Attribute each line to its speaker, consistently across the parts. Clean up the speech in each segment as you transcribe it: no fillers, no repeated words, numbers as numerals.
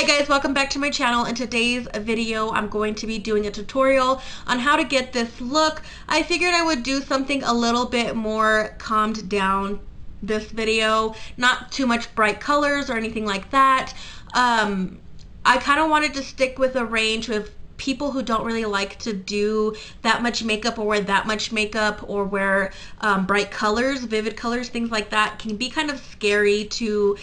Speaker 1: Hi guys, welcome back to my channel. In today's video, I'm going to be doing a tutorial on how to get this look. I figured I would do something a little bit more calmed down this video, not too much bright colors or anything like that. I kind of wanted to stick with a range with people who don't really like to do that much makeup or wear that much makeup or wear bright colors, vivid colors, things like that can be kind of scary to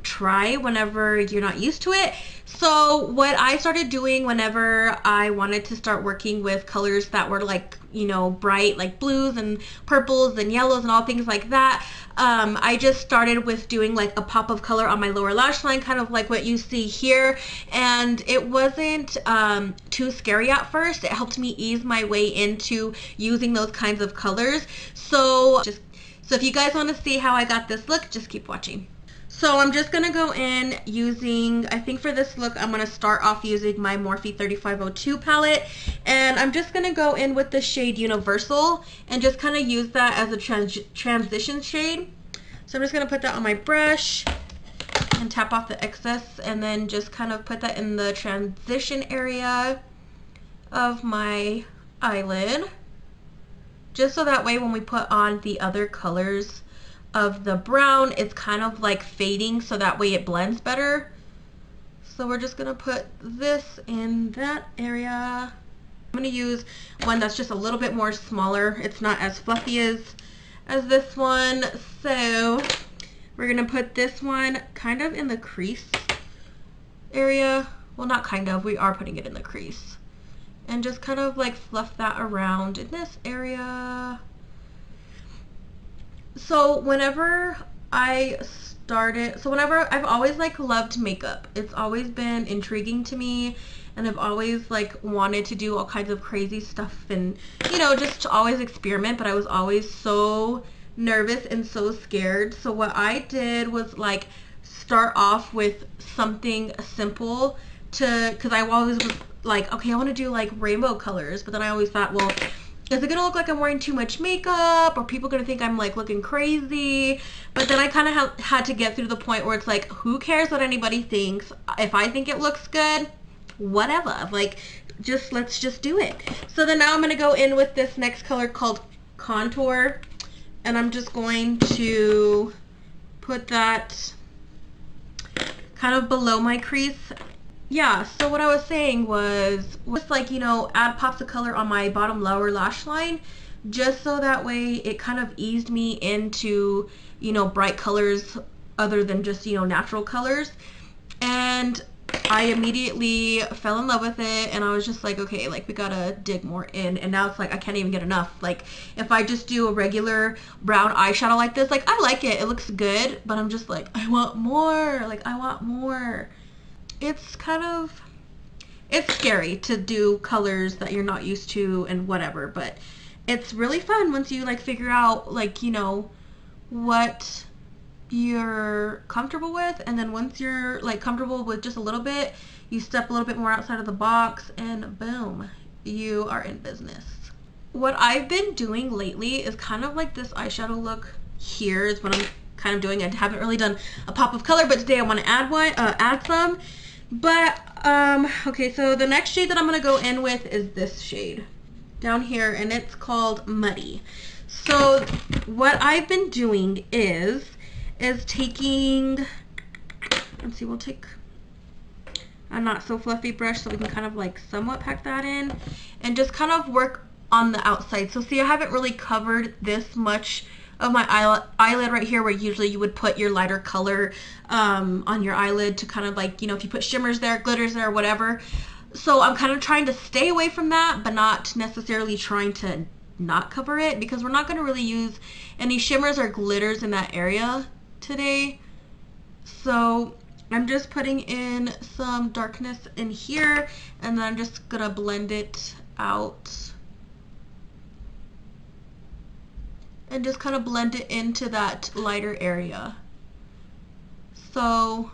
Speaker 1: try whenever you're not used to it. So what I started doing whenever I wanted to start working with colors that were like, you know, bright, like blues and purples and yellows and all things like that, I just started with doing like a pop of color on my lower lash line, kind of like what you see here. And it wasn't too scary at first. It helped me ease my way into using those kinds of colors. So if you guys want to see how I got this look, just keep watching. So I'm just going to go in using, I think for this look, I'm going to start off using my Morphe 3502 palette. And I'm just going to go in with the shade Universal and just kind of use that as a transition shade. So I'm just going to put that on my brush and tap off the excess and then just kind of put that in the transition area of my eyelid. Just so that way when we put on the other colors of the brown, it's kind of like fading, so that way it blends better. So we're just gonna put this in that area. I'm gonna use one that's just a little bit more smaller. It's not as fluffy as this one. So we're gonna put this one kind of in the crease area. Well, not kind of, we are putting it in the crease. And just kind of like fluff that around in this area. So whenever I've always like loved makeup. It's always been intriguing to me, and I've always like wanted to do all kinds of crazy stuff and, you know, just to always experiment, but I was always so nervous and so scared. So what I did was like start off with something simple because I always was like, okay, I want to do like rainbow colors, but then I always thought, well, is it gonna look like I'm wearing too much makeup? Or people gonna think I'm like looking crazy? But then I kind of had to get through the point where it's like, who cares what anybody thinks? If I think it looks good, whatever. Like, let's just do it. So then now I'm gonna go in with this next color called Contour, and I'm just going to put that kind of below my crease. Yeah, so what I was saying was like, you know, add pops of color on my bottom lower lash line, just so that way it kind of eased me into, you know, bright colors other than just, you know, natural colors. And I immediately fell in love with it, and I was just like, okay, like we gotta dig more in. And now it's like I can't even get enough. Like if I just do a regular brown eyeshadow like this, like I like it, it looks good, but I'm just like, I want more, like I want more. It's scary to do colors that you're not used to and whatever, but it's really fun once you like figure out, like, you know, what you're comfortable with. And then once you're like comfortable with just a little bit, you step a little bit more outside of the box and boom, you are in business. What I've been doing lately is kind of like this eyeshadow look here is what I'm kind of doing. I haven't really done a pop of color, but today I want to add some. But okay, so the next shade that I'm gonna go in with is this shade down here, and it's called Muddy. So what I've been doing is taking, let's see, we'll take a not so fluffy brush so we can kind of like somewhat pack that in and just kind of work on the outside. So see, I haven't really covered this much of my eyelid right here, where usually you would put your lighter color on your eyelid to kind of like, you know, if you put shimmers there, glitters there, whatever. So I'm kind of trying to stay away from that, but not necessarily trying to not cover it, because we're not going to really use any shimmers or glitters in that area today. So I'm just putting in some darkness in here, and then I'm just gonna blend it out and just kind of blend it into that lighter area. So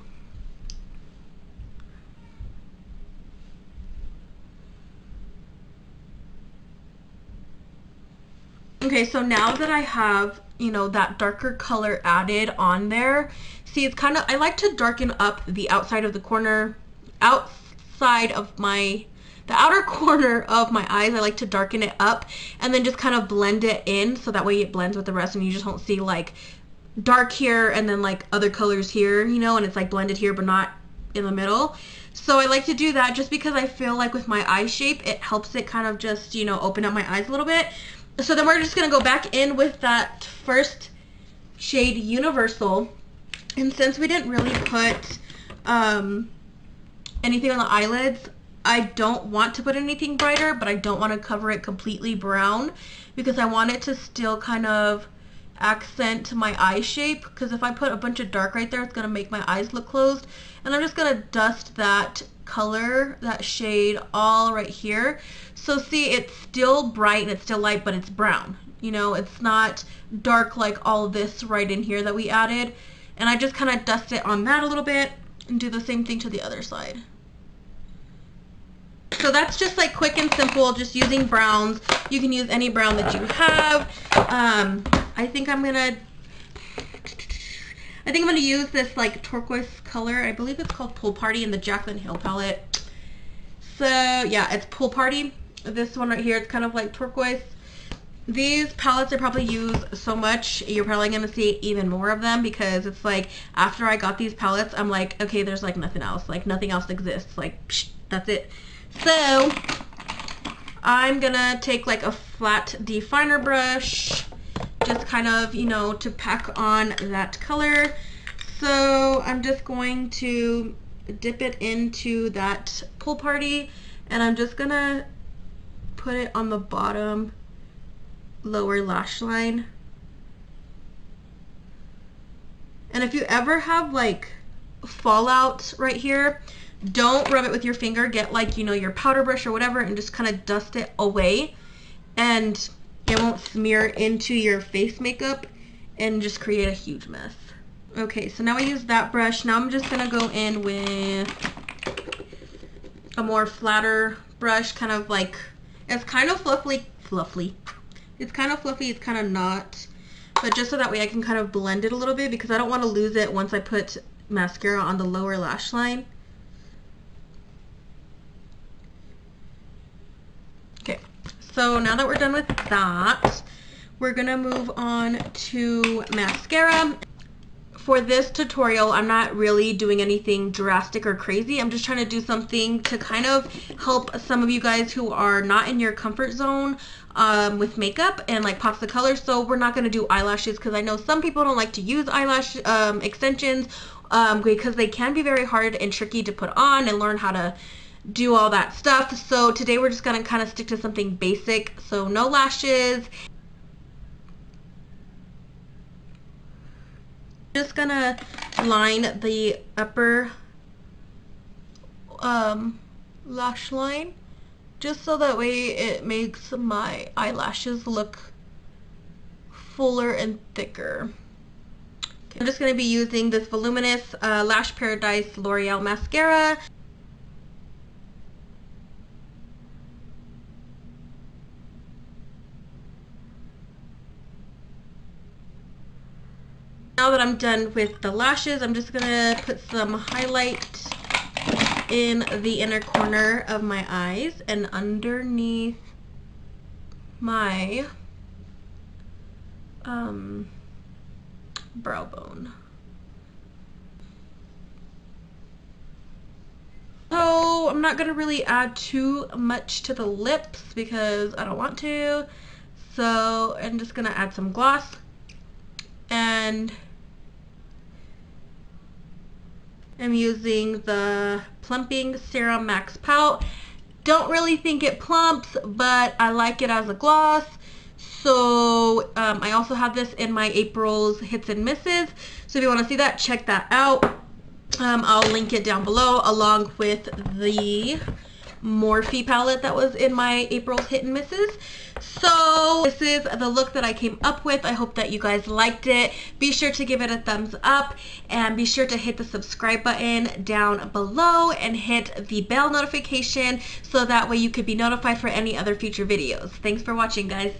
Speaker 1: okay, so now that I have you know, that darker color added on there. See, it's kind of, I like to darken up the outside of the corner, outside of my, the outer corner of my eyes. I like to darken it up and then just kind of blend it in so that way it blends with the rest and you just don't see like dark here and then like other colors here, you know, and it's like blended here but not in the middle. So I like to do that just because I feel like with my eye shape, it helps it kind of just, you know, open up my eyes a little bit. So then we're just going to go back in with that first shade, Universal. And since we didn't really put anything on the eyelids, I don't want to put anything brighter, but I don't want to cover it completely brown because I want it to still kind of accent my eye shape, because if I put a bunch of dark right there, it's going to make my eyes look closed. And I'm just going to dust that color, that shade, all right here. So see, it's still bright and it's still light, but it's brown. You know, it's not dark like all this right in here that we added. And I just kind of dust it on that a little bit and do the same thing to the other side. So that's just like quick and simple, just using browns. You can use any brown that you have. I think I'm gonna use this like turquoise color. I believe it's called Pool Party in the Jaclyn Hill palette. So yeah, it's Pool Party. This one right here, it's kind of like turquoise. These palettes I probably use so much, you're probably gonna see even more of them, because it's like after I got these palettes, I'm like, okay, there's like nothing else. Like nothing else exists. Like psh, that's it. So I'm gonna take like a flat definer brush, just kind of, you know, to pack on that color. So I'm just going to dip it into that Pool Party, and I'm just gonna put it on the bottom lower lash line. And if you ever have like fallout right here, don't rub it with your finger. Get like, you know, your powder brush or whatever and just kind of dust it away, and it won't smear into your face makeup and just create a huge mess. Okay, so now I use that brush. Now I'm just gonna go in with a more flatter brush, kind of like, it's kind of fluffy. It's kind of fluffy, it's kind of not, but just so that way I can kind of blend it a little bit, because I don't want to lose it once I put mascara on the lower lash line. Okay, so now that we're done with that, we're gonna move on to mascara. For this tutorial, I'm not really doing anything drastic or crazy. I'm just trying to do something to kind of help some of you guys who are not in your comfort zone with makeup and like pops of color. So we're not going to do eyelashes, because I know some people don't like to use eyelash extensions because they can be very hard and tricky to put on and learn how to do all that stuff. So today we're just going to kind of stick to something basic. So no lashes. Just gonna line the upper lash line, just so that way it makes my eyelashes look fuller and thicker. Okay. I'm just gonna be using this voluminous Lash Paradise L'Oreal mascara. Now that I'm done with the lashes, I'm just gonna put some highlight in the inner corner of my eyes and underneath my brow bone. So I'm not gonna really add too much to the lips because I don't want to. So I'm just gonna add some gloss, and I'm using the Plumping Serum Max Pout. Don't really think it plumps, but I like it as a gloss. So I also have this in my April's Hits and Misses. So if you want to see that, check that out. I'll link it down below, along with the Morphe palette that was in my April's Hit and Misses. So this is the look that I came up with. I hope that you guys liked it. Be sure to give it a thumbs up, and be sure to hit the subscribe button down below and hit the bell notification so that way you could be notified for any other future videos. Thanks for watching, guys.